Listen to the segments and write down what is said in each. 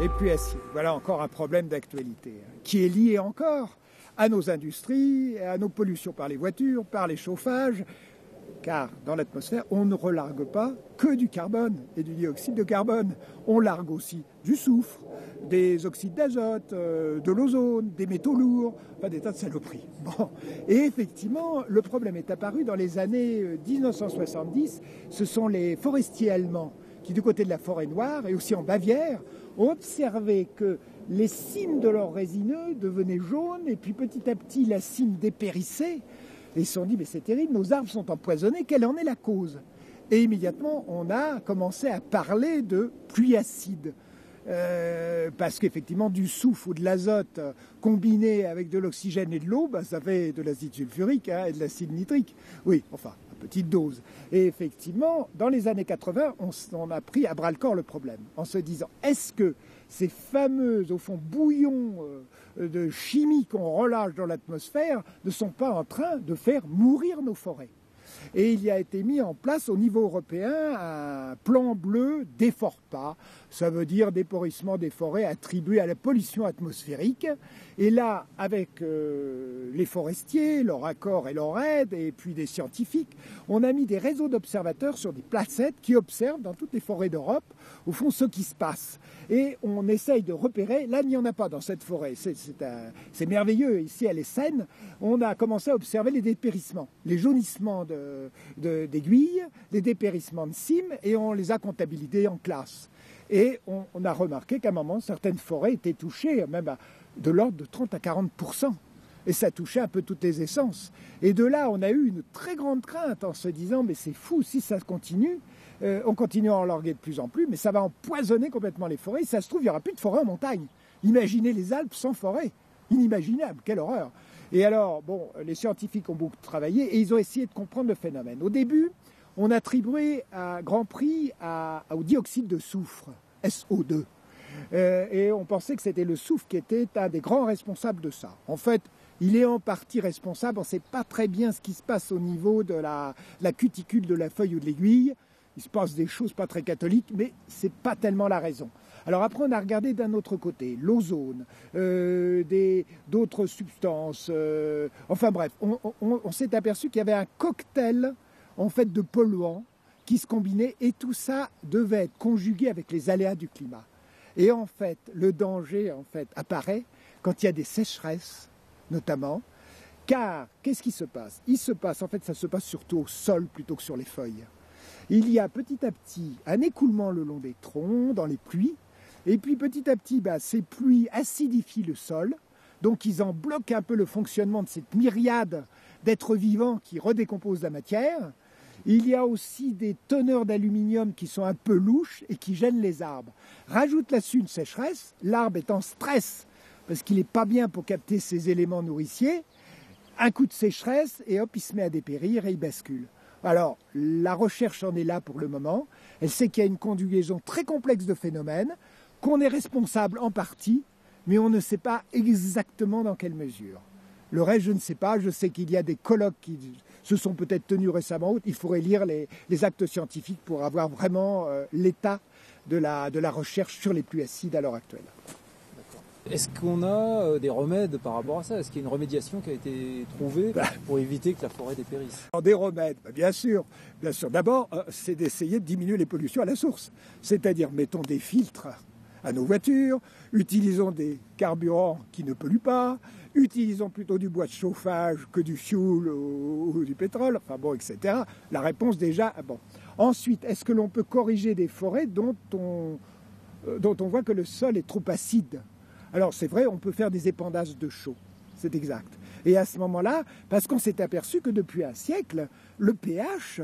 les pluies acides. Voilà encore un problème d'actualité, qui est lié encore à nos industries, à nos pollutions par les voitures, par les chauffages, car dans l'atmosphère, on ne relargue pas que du carbone et du dioxyde de carbone. On largue aussi du soufre, des oxydes d'azote, de l'ozone, des métaux lourds, enfin des tas de saloperies. Bon. Et effectivement, le problème est apparu dans les années 1970. Ce sont les forestiers allemands qui, du côté de la forêt noire et aussi en Bavière, ont observé que les cimes de leurs résineux devenaient jaunes et puis petit à petit la cime dépérissait. Et ils se sont dit, mais c'est terrible, nos arbres sont empoisonnés, quelle en est la cause? Et immédiatement, on a commencé à parler de pluie acide. Parce qu'effectivement, du soufre ou de l'azote combiné avec de l'oxygène et de l'eau, ça fait de l'acide sulfurique et de l'acide nitrique. Oui, enfin, à petite dose. Et effectivement, dans les années 80, on a pris à bras-le-corps le problème, en se disant, est-ce que ces fameux, au fond, bouillons de chimie qu'on relâche dans l'atmosphère ne sont pas en train de faire mourir nos forêts? Et il y a été mis en place au niveau européen un plan bleu DEFORPA. Ça veut dire déporissement des forêts attribué à la pollution atmosphérique. Et là, avec les forestiers, leur accord et leur aide, et puis des scientifiques, on a mis des réseaux d'observateurs sur des placettes qui observent dans toutes les forêts d'Europe, au fond, ce qui se passe. Et on essaye de repérer, là, il n'y en a pas dans cette forêt, c'est merveilleux, ici elle est saine, on a commencé à observer les dépérissements, les jaunissements d'aiguilles, les dépérissements de cimes, et on les a comptabilisés en classe. Et on a remarqué qu'à un moment, certaines forêts étaient touchées, même de l'ordre de 30 à 40%. Et ça touchait un peu toutes les essences. Et de là, on a eu une très grande crainte en se disant, mais c'est fou, si ça continue, on continue à en larguer de plus en plus, mais ça va empoisonner complètement les forêts. Ça se trouve, il n'y aura plus de forêt en montagne. Imaginez les Alpes sans forêt. Inimaginable, quelle horreur. Et alors, bon, les scientifiques ont beaucoup travaillé et ils ont essayé de comprendre le phénomène. Au début, on attribuait un grand prix au dioxyde de soufre, SO2. Et on pensait que c'était le soufre qui était un des grands responsables de ça. En fait, il est en partie responsable. On ne sait pas très bien ce qui se passe au niveau de la cuticule de la feuille ou de l'aiguille. Il se passe des choses pas très catholiques, mais ce n'est pas tellement la raison. Alors après, on a regardé d'un autre côté, l'ozone, d'autres substances. Enfin bref, on s'est aperçu qu'il y avait un cocktail en fait de polluants qui se combinaient et tout ça devait être conjugué avec les aléas du climat. Et en fait, le danger apparaît quand il y a des sécheresses, notamment, car qu'est-ce qui se passe? Ça se passe surtout au sol plutôt que sur les feuilles. Il y a petit à petit un écoulement le long des troncs, dans les pluies, et puis petit à petit, ces pluies acidifient le sol, donc ils en bloquent un peu le fonctionnement de cette myriade d'êtres vivants qui redécomposent la matière. Il y a aussi des teneurs d'aluminium qui sont un peu louches et qui gênent les arbres. Rajoute là-dessus une sécheresse, l'arbre est en stress parce qu'il n'est pas bien pour capter ces éléments nourriciers. Un coup de sécheresse et hop, il se met à dépérir et il bascule. Alors, la recherche en est là pour le moment. Elle sait qu'il y a une conjugaison très complexe de phénomènes, qu'on est responsable en partie, mais on ne sait pas exactement dans quelle mesure. Le reste, je ne sais pas. Je sais qu'il y a des colloques qui se sont peut-être tenus récemment. Il faudrait lire les actes scientifiques pour avoir vraiment l'état de la recherche sur les pluies acides à l'heure actuelle. Est-ce qu'on a des remèdes par rapport à ça? Est-ce qu'il y a une remédiation qui a été trouvée pour éviter que la forêt dépérisse? Des remèdes, bien sûr. D'abord, c'est d'essayer de diminuer les pollutions à la source. C'est-à-dire, mettons des filtres à nos voitures, utilisons des carburants qui ne polluent pas, utilisons plutôt du bois de chauffage que du fioul ou du pétrole, etc. La réponse déjà, bon. Ensuite, est-ce que l'on peut corriger des forêts dont on voit que le sol est trop acide? Alors c'est vrai, on peut faire des épandages de chaux, c'est exact. Et à ce moment-là, parce qu'on s'est aperçu que depuis un siècle, le pH,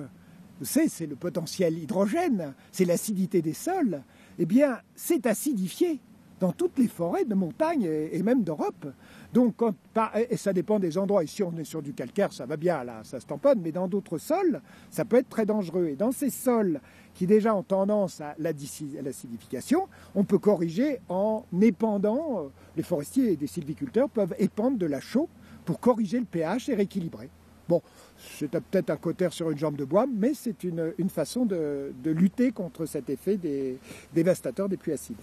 vous savez, c'est le potentiel hydrogène, c'est l'acidité des sols, eh bien, c'est acidifié dans toutes les forêts de montagne et même d'Europe. Donc, et ça dépend des endroits. Ici, on est sur du calcaire, ça va bien, là, ça se tamponne, mais dans d'autres sols, ça peut être très dangereux. Et dans ces sols qui déjà ont tendance à l'acidification, on peut corriger en épandant, les forestiers et les sylviculteurs peuvent épandre de la chaux pour corriger le pH et rééquilibrer. Bon, c'est peut-être un cautère sur une jambe de bois, mais c'est une façon de lutter contre cet effet dévastateur des pluies acides.